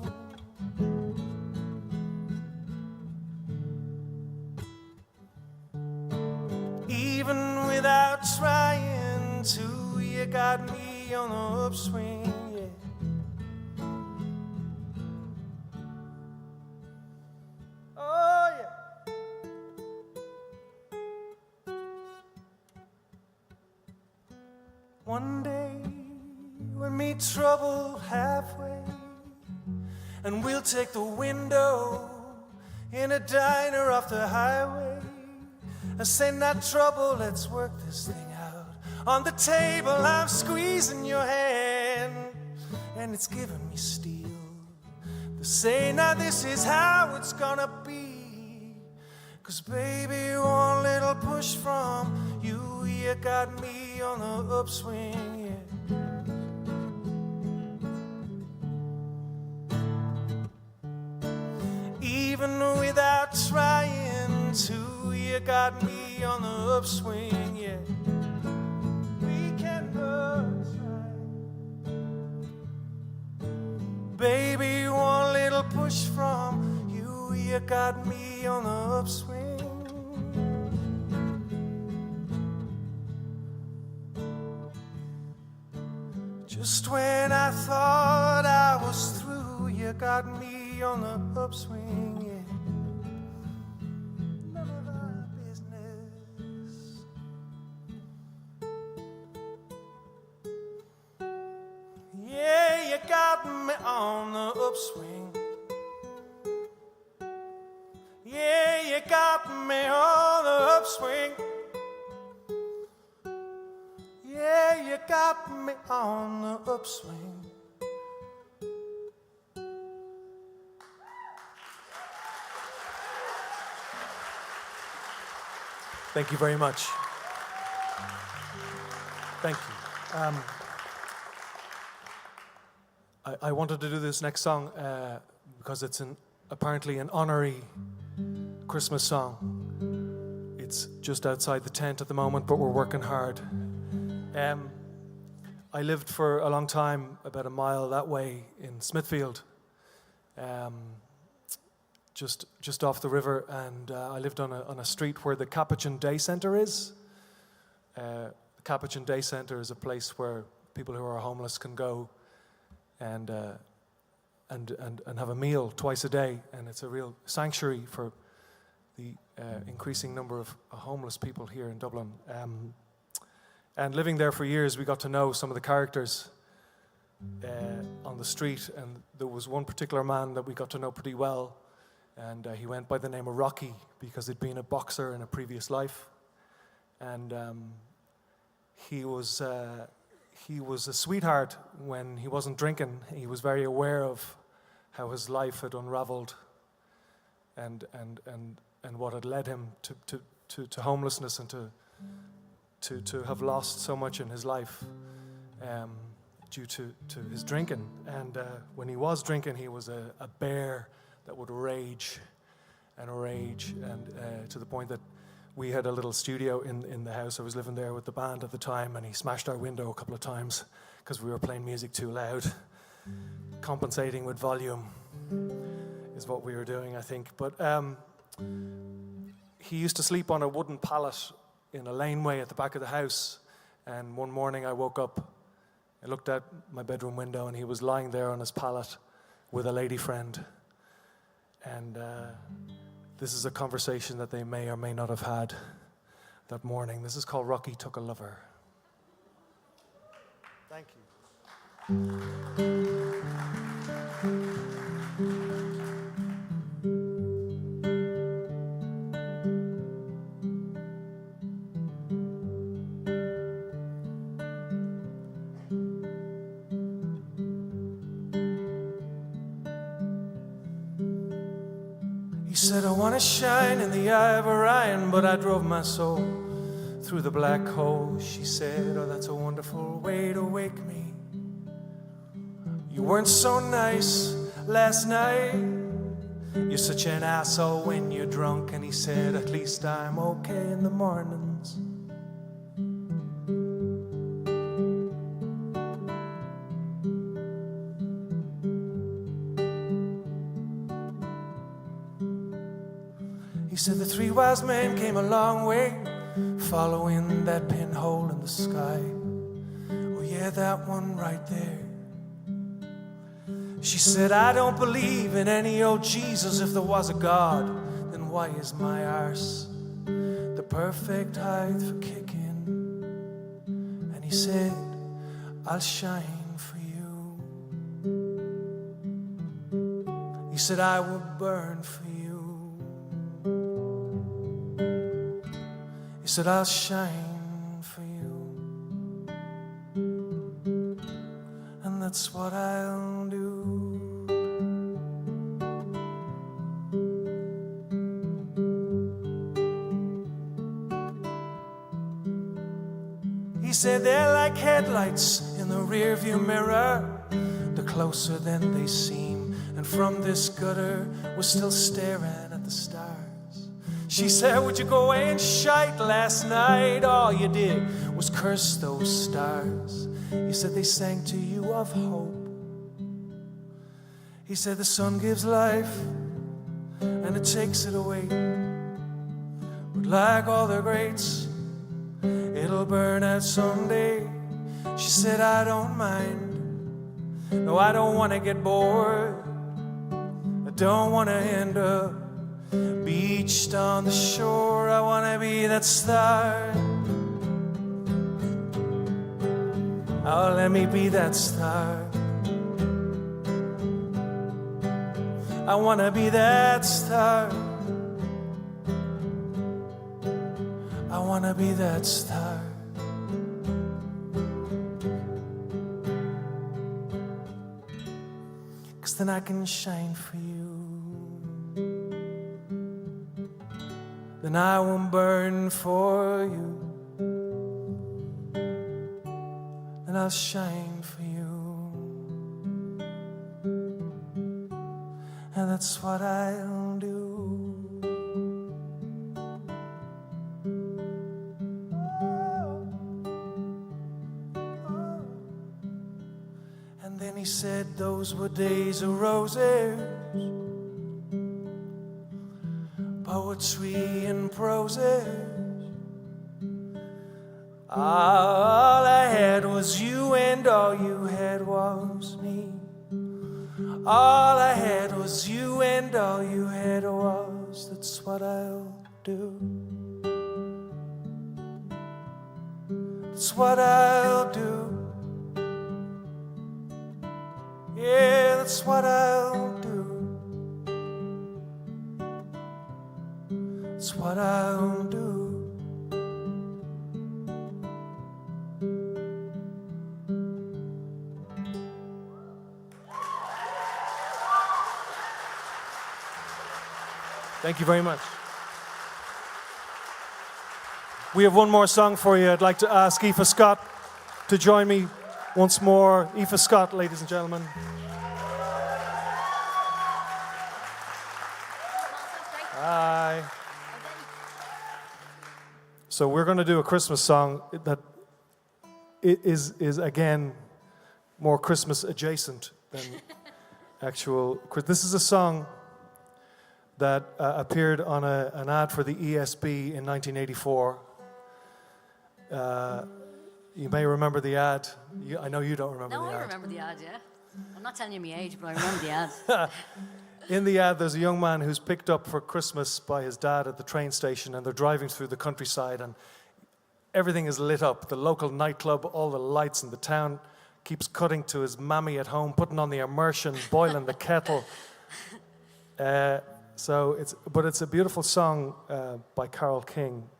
I: Even without trying to, you got me on the upswing, yeah. Oh, yeah. One day we'll meet trouble halfway, and we'll take the window in a diner off the highway. I say, not trouble, let's work this thing out. On the table, I'm squeezing your hand, and it's giving me steel to say, now this is how it's gonna be. 'Cause baby, one little push from you, you got me on the upswing, yeah. Even without trying to, you got me on the upswing, yeah. We can both try. Baby, one little push from you, you got me on the upswing. Just when I thought I was through, you got me on the upswing, yeah. None of our business. Yeah, you got me on the upswing. Yeah, you got me on the upswing. Yeah, you got me on the upswing. Thank you very much. Thank you. I wanted to do this next song because it's apparently an honorary Christmas song. It's just outside the tent at the moment, but we're working hard. I lived for a long time about a mile that way in Smithfield, just off the river, and I lived on a street where the Capuchin Day Centre is. The Capuchin Day Centre is a place where people who are homeless can go and have a meal twice a day, and it's a real sanctuary for the increasing number of homeless people here in Dublin. And living there for years, we got to know some of the characters on the street, and there was one particular man that we got to know pretty well, and he went by the name of Rocky because he'd been a boxer in a previous life, and he was a sweetheart when he wasn't drinking. He was very aware of how his life had unraveled, and what had led him to homelessness and to have lost so much in his life due to his drinking. And when he was drinking, he was a bear that would rage and to the point that we had a little studio in the house. I was living there with the band at the time, and he smashed our window a couple of times because we were playing music too loud. Compensating with volume is what we were doing, I think. But he used to sleep on a wooden pallet in a laneway at the back of the house. And one morning I woke up, I looked out my bedroom window, and he was lying there on his pallet with a lady friend. And this is a conversation that they may or may not have had that morning. This is called Rocky Took a Lover. Thank you. He said, I want to shine in the eye of Orion, but I drove my soul through the black hole. She said, oh, that's a wonderful way to wake me. You weren't so nice last night. You're such an asshole when you're drunk. And he said, at least I'm okay in the mornings. He said the three wise men came a long way, following that pinhole in the sky. Oh yeah, that one right there. She said, I don't believe in any old Jesus. If there was a God, then why is my arse the perfect height for kicking? And he said, I'll shine for you. He said, I will burn for you. He said, I'll shine for you. And that's what I'll do. He said, they're like headlights in the rearview mirror. The closer than they seem. And from this gutter, we're still staring at the stars. She said, would you go away and shite last night? All you did was curse those stars. He said, they sang to you of hope. He said, the sun gives life and it takes it away. But like all the greats, it'll burn out someday. She said, I don't mind. No, I don't want to get bored. I don't want to end up beached on the shore. I want to be that star. Oh, let me be that star. I want to be that star. I want to be that star. Cause then I can shine for you. Then I won't burn for you. And I'll shine for you. And that's what I'll do. And then he said those were days of roses, poetry and proses. All I had was you, and all you had was me. All I had was you, and all you had was. That's what I'll do. That's what I'll do. Yeah, that's what I'll do. That's what I'll do. Thank you very much. We have one more song for you. I'd like to ask Aoife Scott to join me once more. Aoife Scott, ladies and gentlemen. Hi.
J: So we're going to do a Christmas song that is again more Christmas adjacent than actual. This is a song that appeared on an ad for the ESB in 1984. You may remember the ad. I know you don't remember the ad.
H: No, I remember the ad, yeah. I'm not telling you my age, but I remember the ad.
J: In the ad, there's a young man who's picked up for Christmas by his dad at the train station, and they're driving through the countryside, and everything is lit up. The local nightclub, all the lights in the town, keeps cutting to his mammy at home, putting on the immersion, boiling the kettle. But it's a beautiful song by Carole King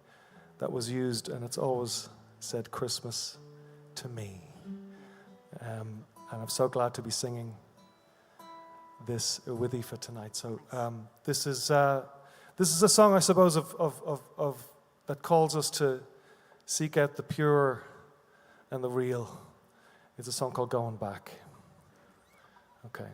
J: that was used, and it's always said Christmas to me. And I'm so glad to be singing this with Aoife tonight. So this is a song, I suppose, of that calls us to seek out the pure and the real. It's a song called Going Back. Okay.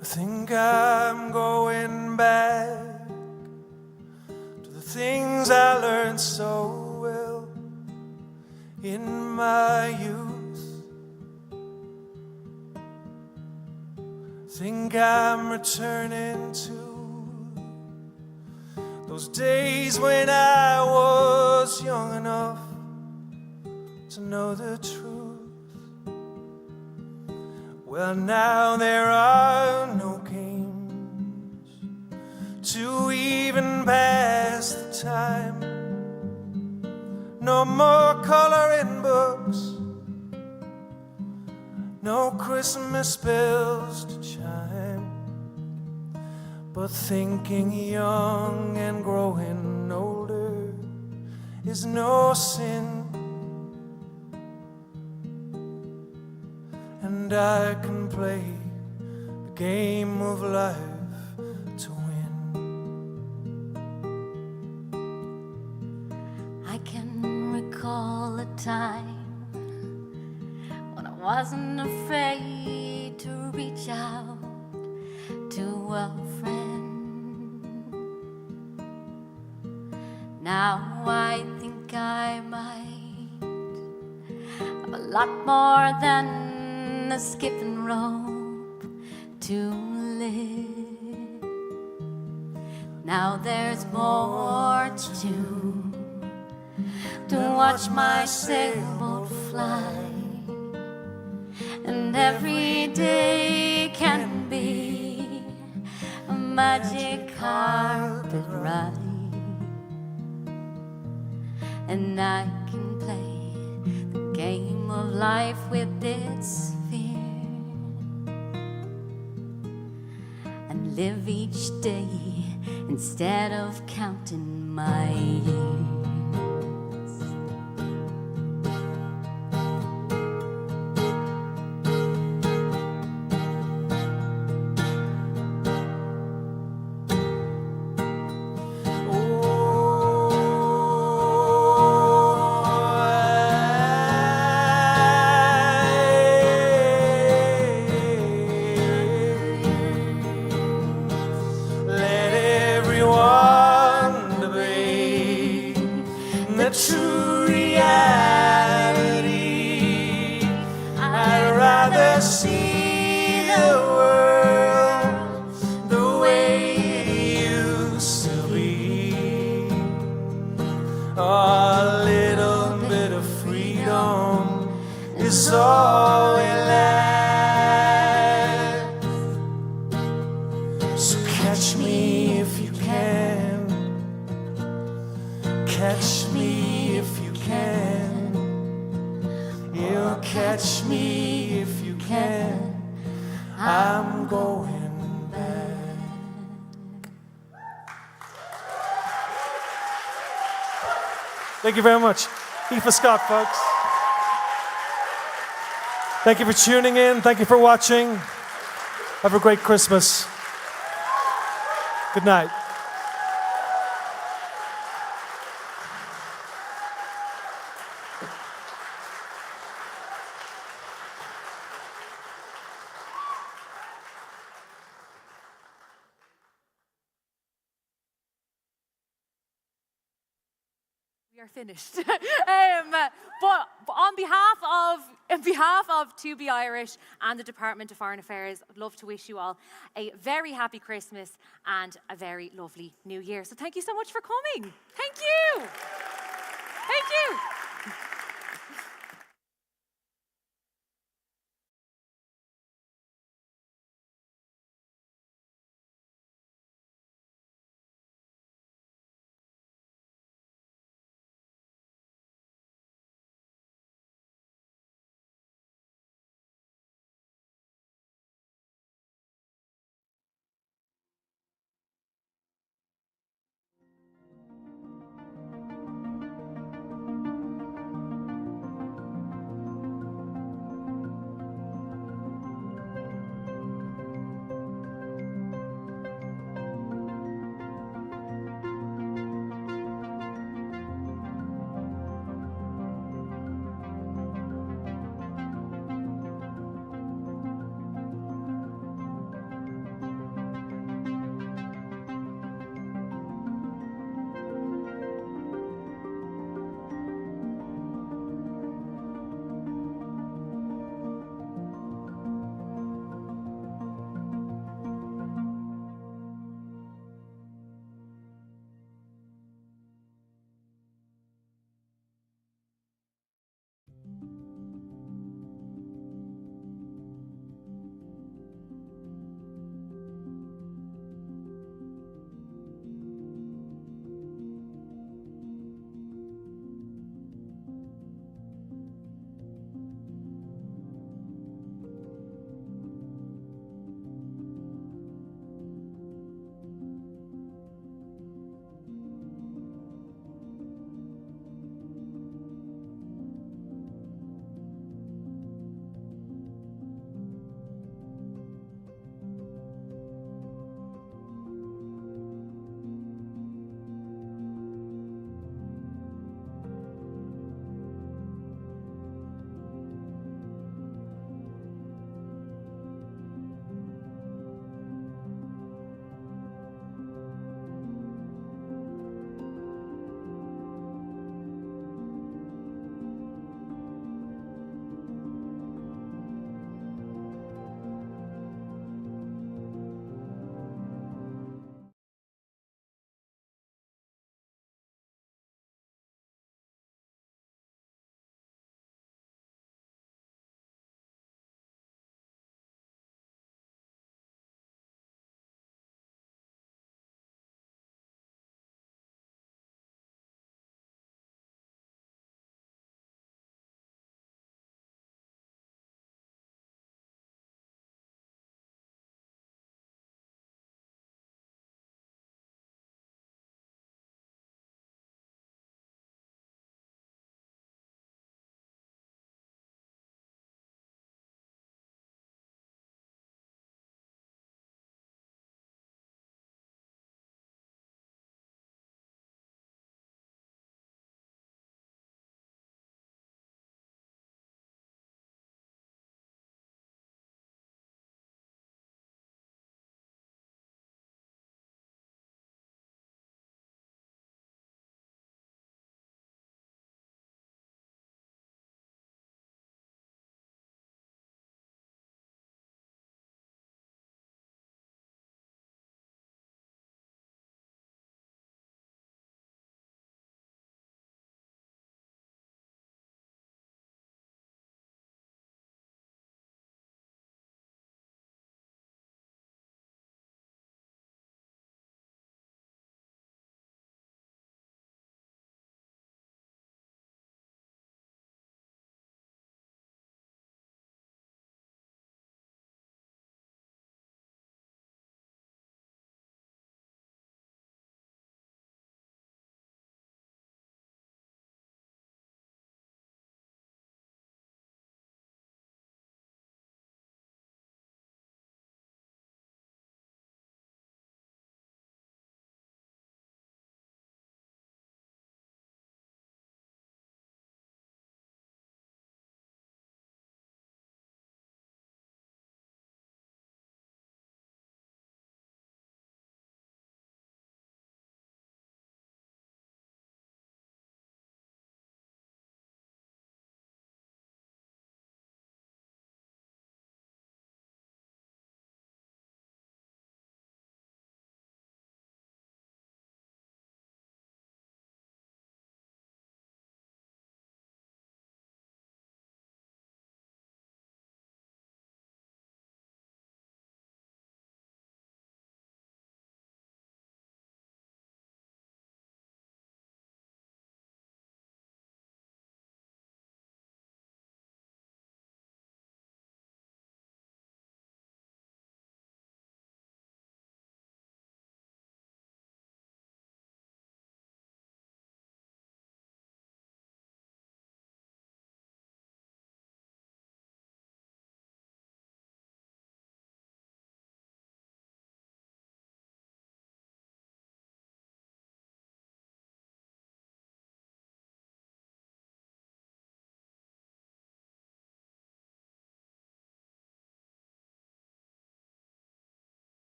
I: I think I'm going back to the things I learned so well in my youth. Think I'm returning to those days when I was young enough to know the truth. Well, now there are no games to even pass the time. No more coloring books, no Christmas bells to chime. But thinking young and growing older is no sin. And I can play the game of life to win.
H: I can recall a time when I wasn't afraid to reach out to a friend. Now I think I might have a lot more than a skipping rope to live. Now there's more to do, to watch my sailboat fly, and every day can be a magic carpet ride, and I can play the game of life with its and live each day instead of counting my years.
I: True reality, I'd rather see the world the way it used to be. A little bit of freedom is all we lack. So catch me if you can, catch me if you can, you'll catch me if you can. I'm going back.
J: Thank you very much. Aoife Scott, folks. Thank you for tuning in. Thank you for watching. Have a great Christmas. Good night.
C: We are finished. But on behalf of To Be Irish and the Department of Foreign Affairs, I'd love to wish you all a very happy Christmas and a very lovely New Year. So thank you so much for coming. Thank you. Thank you.